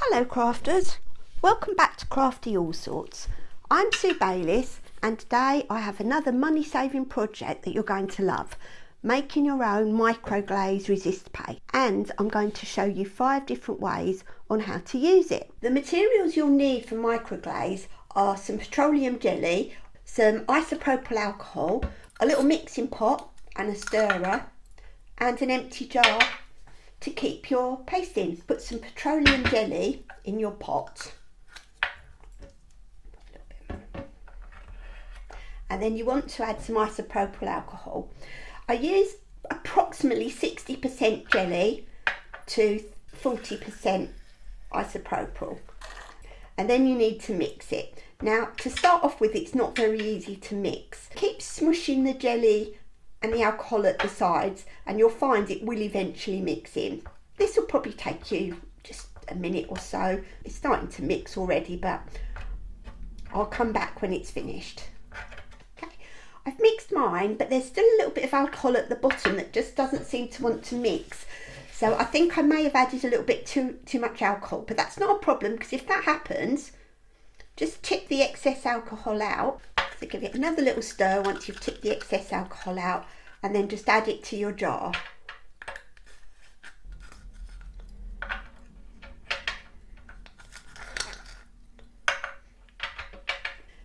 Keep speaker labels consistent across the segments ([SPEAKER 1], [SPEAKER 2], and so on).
[SPEAKER 1] Hello crafters, welcome back to Crafty All Sorts. I'm Sue Bayliss and today I have another money saving project that you're going to love, making your own micro glaze resist paste, and I'm going to show you 5 different ways on how to use it. The materials you'll need for micro glaze are some petroleum jelly, some isopropyl alcohol, a little mixing pot and a stirrer, and an empty jar to keep your paste in. Put some petroleum jelly in your pot, and then you want to add some isopropyl alcohol. I use approximately 60% jelly to 40% isopropyl, and then you need to mix it. Now, to start off with, it's not very easy to mix. Keep smushing the jelly and the alcohol at the sides and you'll find it will eventually mix in. This will probably take you just a minute or so. It's starting to mix already, but I'll come back when it's finished. Okay, I've mixed mine, but there's still a little bit of alcohol at the bottom that just doesn't seem to want to mix. So I think I may have added a little bit too much alcohol, but that's not a problem, because if that happens, just tip the excess alcohol out. So give it another little stir once you've tipped the excess alcohol out, and then just add it to your jar.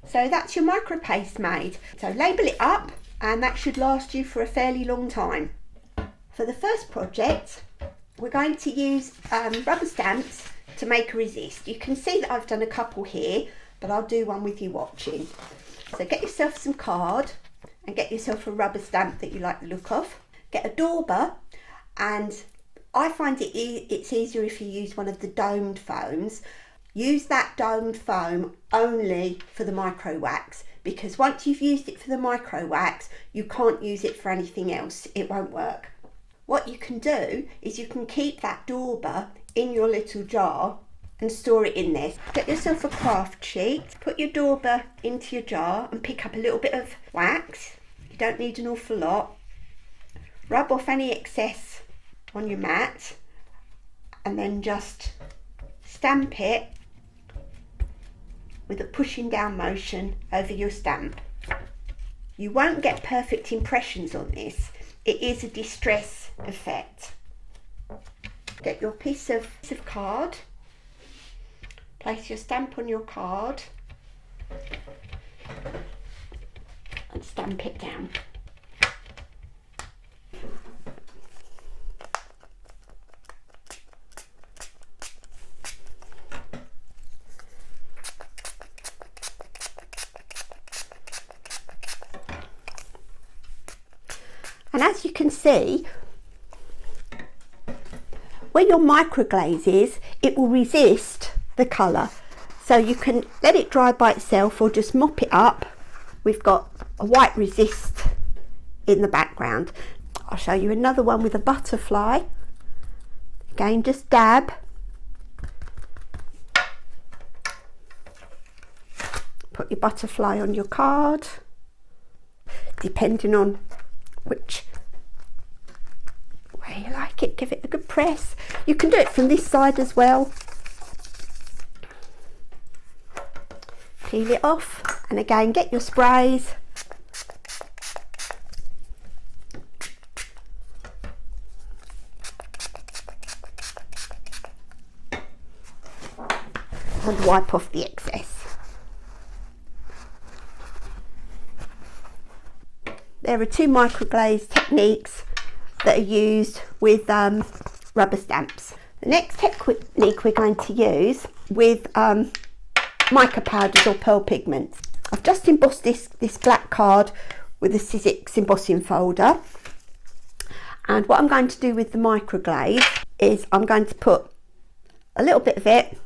[SPEAKER 1] So that's your micro paste made. So label it up and that should last you for a fairly long time. For the first project, we're going to use rubber stamps to make a resist. You can see that I've done a couple here, but I'll do one with you watching. So get yourself some card and get yourself a rubber stamp that you like the look of. Get a dauber, and I find it's easier if you use one of the domed foams. Use that domed foam only for the micro wax, because once you've used it for the micro wax, you can't use it for anything else. It won't work. What you can do is you can keep that dauber in your little jar and store it in there. Get yourself a craft sheet, put your dauber into your jar and pick up a little bit of wax. You don't need an awful lot. Rub off any excess on your mat and then just stamp it with a pushing down motion over your stamp. You won't get perfect impressions on this. It is a distress effect. Get your piece of card. Place your stamp on your card and stamp it down. And as you can see, where your micro glaze is, it will resist the colour, so you can let it dry by itself or just mop it up. We've got a white resist in the background. I'll show you another one with a butterfly. Again, just dab, put your butterfly on your card, depending on which way you like it. Give it a good press. You can do it from this side as well. Peel it off, and again get your sprays and wipe off the excess. There are 2 micro glaze techniques that are used with rubber stamps. The next technique we're going to use with mica powders or pearl pigments. I've just embossed this black card with a Sizzix embossing folder, and what I'm going to do with the micro glaze is I'm going to put a little bit of it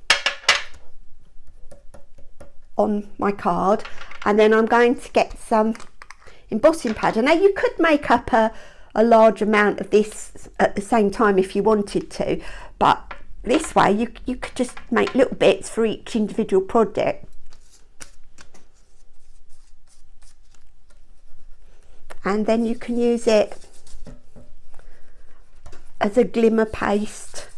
[SPEAKER 1] on my card, and then I'm going to get some embossing powder. Now you could make up a large amount of this at the same time if you wanted to, but this way you could just make little bits for each individual project. And then you can use it as a glimmer paste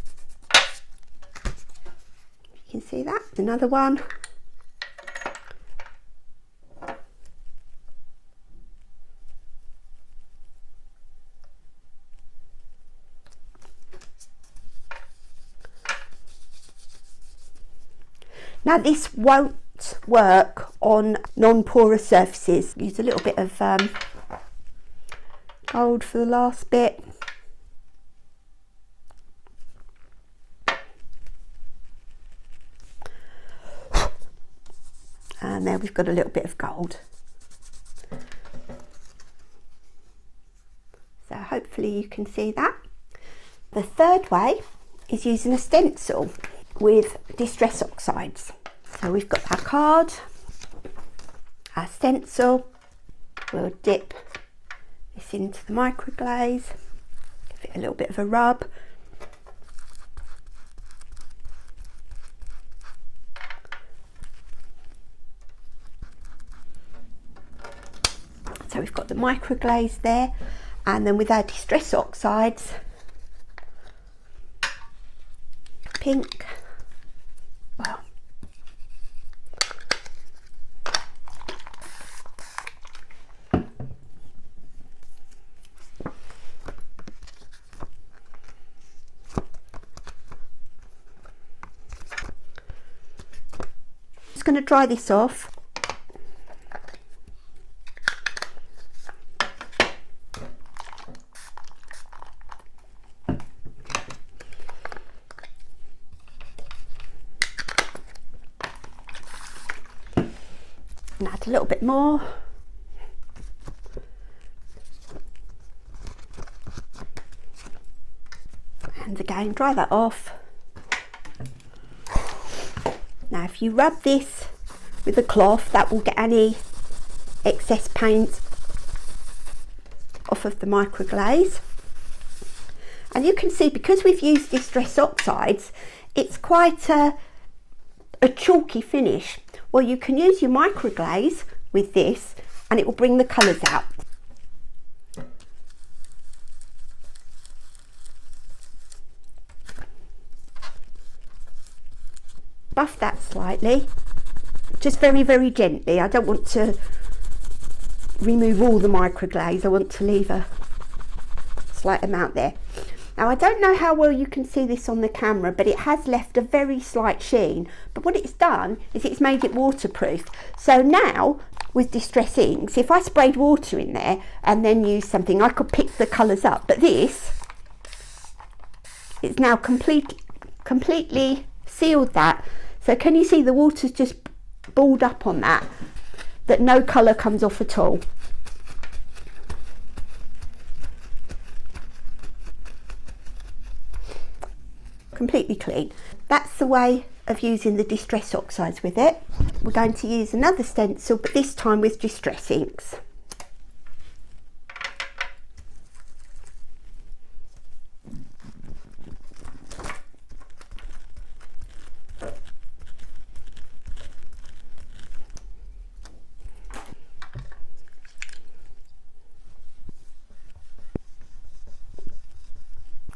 [SPEAKER 1] You can see that. Another one. Now this won't work on non-porous surfaces. Use a little bit of gold for the last bit. And there we've got a little bit of gold. So hopefully you can see that. The third way is using a stencil with Distress oxides. So we've got our card, our stencil. We'll dip this into the micro glaze, give it a little bit of a rub. So we've got the micro glaze there, and then with our Distress oxides, pink, well, just going to dry this off. And add a little bit more. And again, dry that off. Now if you rub this with a cloth, that will get any excess paint off of the micro glaze. And you can see, because we've used Distress oxides, it's quite a chalky finish. Well, you can use your micro glaze with this and it will bring the colours out. Buff that slightly, just very, very gently. I don't want to remove all the micro glaze. I want to leave a slight amount there. Now I don't know how well you can see this on the camera, but it has left a very slight sheen. But what it's done is it's made it waterproof. So now with Distress inks, if I sprayed water in there and then used something, I could pick the colours up. But this, it's now completely sealed that. So can you see the water's just balled up on that no colour comes off at all. Completely clean. That's the way of using the Distress oxides with it. We're going to use another stencil, but this time with Distress inks.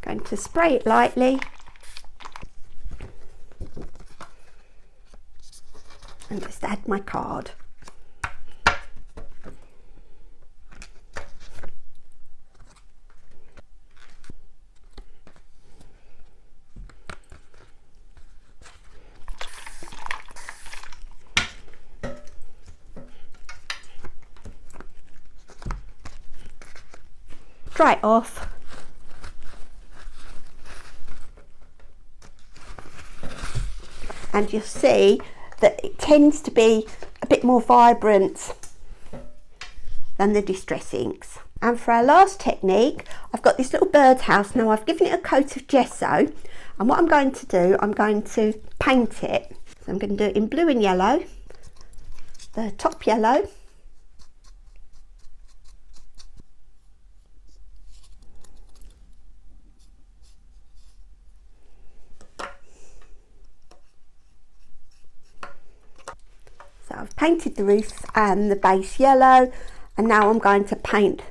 [SPEAKER 1] Going to spray it lightly. And just add my card. Dry it off. And you'll see that it tends to be a bit more vibrant than the Distress inks. And for our last technique, I've got this little birdhouse. Now I've given it a coat of gesso, and what I'm going to do, I'm going to paint it. So I'm going to do it in blue and yellow, the top yellow, so I've painted the roof and the base yellow, and now I'm going to paint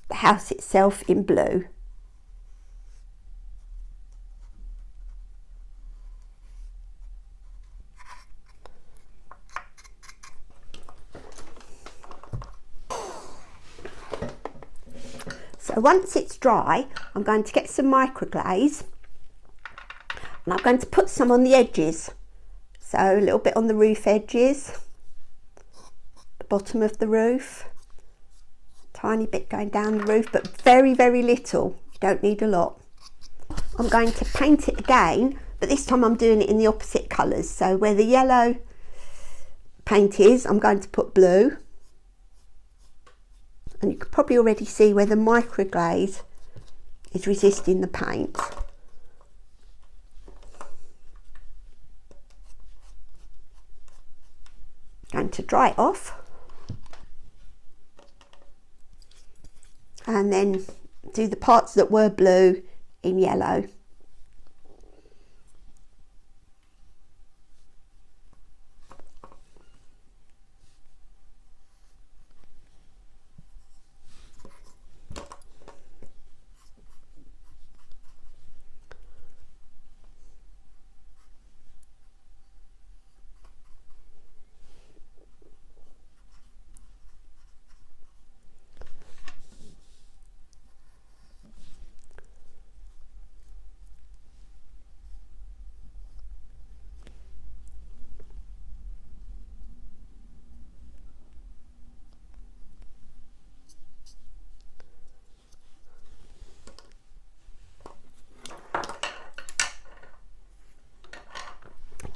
[SPEAKER 1] the house itself in blue. So once it's dry, I'm going to get some microglaze and I'm going to put some on the edges. So a little bit on the roof edges, the bottom of the roof, tiny bit going down the roof, but very, very little. You don't need a lot. I'm going to paint it again, but this time I'm doing it in the opposite colours. So where the yellow paint is, I'm going to put blue. And you can probably already see where the microglaze is resisting the paint. Going to dry it off and then do the parts that were blue in yellow.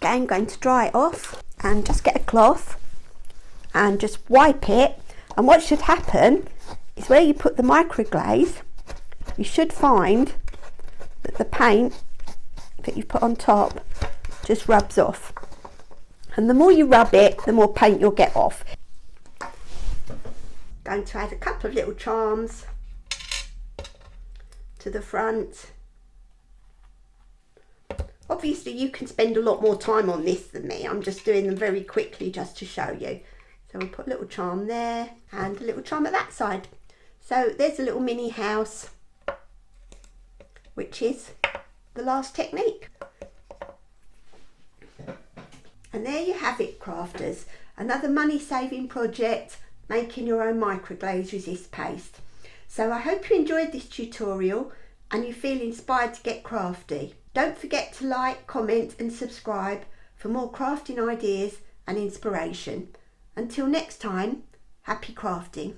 [SPEAKER 1] Again, going to dry it off and just get a cloth and just wipe it. And what should happen is where you put the microglaze, you should find that the paint that you put on top just rubs off. And the more you rub it, the more paint you'll get off. Going to add a couple of little charms to the front. Obviously you can spend a lot more time on this than me. I'm just doing them very quickly just to show you. So we'll put a little charm there and a little charm at that side. So there's a little mini house, which is the last technique. And there you have it, crafters. Another money saving project, making your own microglaze resist paste. So I hope you enjoyed this tutorial and you feel inspired to get crafty. Don't forget to like, comment and subscribe for more crafting ideas and inspiration. Until next time, happy crafting.